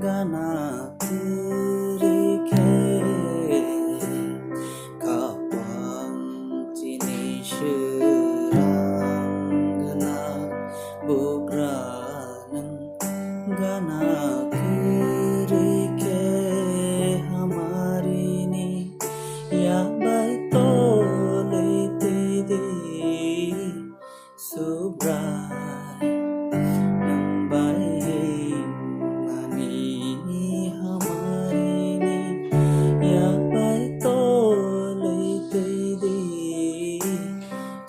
gana tirike kapang chini shirang galak bukranang gana tirike hamari ni ya bai to lete di subrai nang bai mani hamari ni ya bai to lete di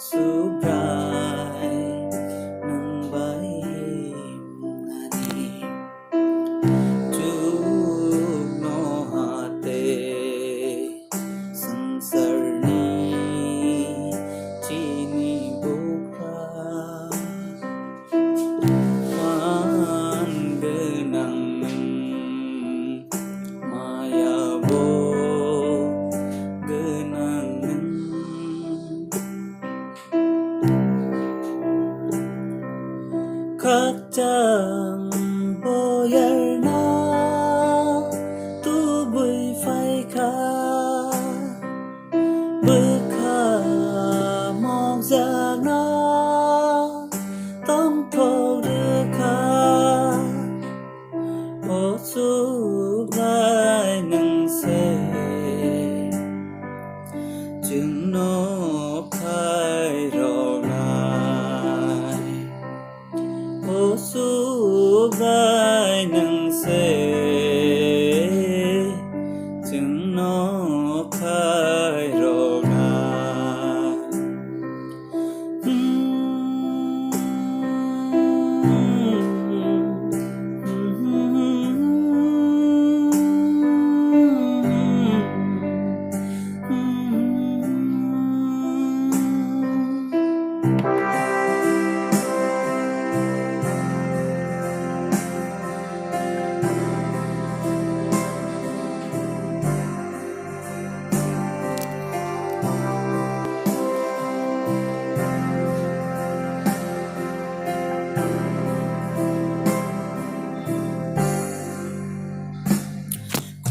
subrai nang bai mani Chuknoha Tei Swngcharni chini bukra wan genang maya bo genang khắc chẳng boyarna tu bui phai kha bước kha mong giang na tâm thâu đưa kha ô su gai nâng se chừng nó khai rầu nai ô su gai nâng se chừng nó khai rầu nai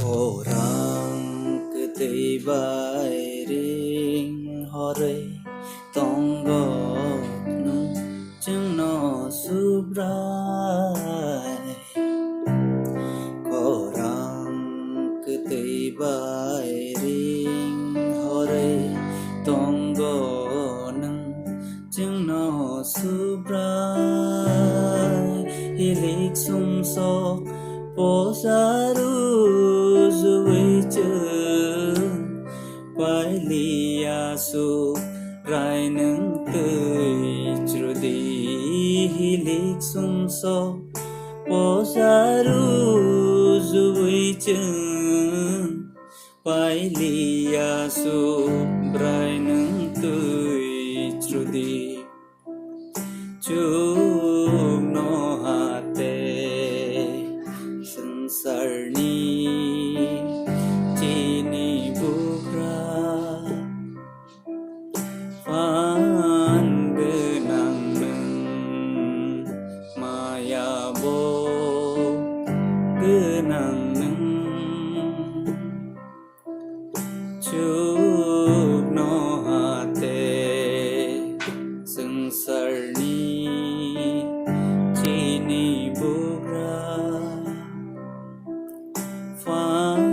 Orang ketai bai ring hore tonggo nung chừng nó subrai orang ketai bai ring hore tonggo nung chừng nó subrai hilik sum so po saru zuwi chừng pai lia su rai nâng tươi trudi hilik sum so po saru zuwi chừng pai lia su rai nâng tươi trudi Chuknoha Tei Swngcharni chini bukra wan genang neng maya bo genang neng Chuknoha Tei Swngcharni chini bukra phan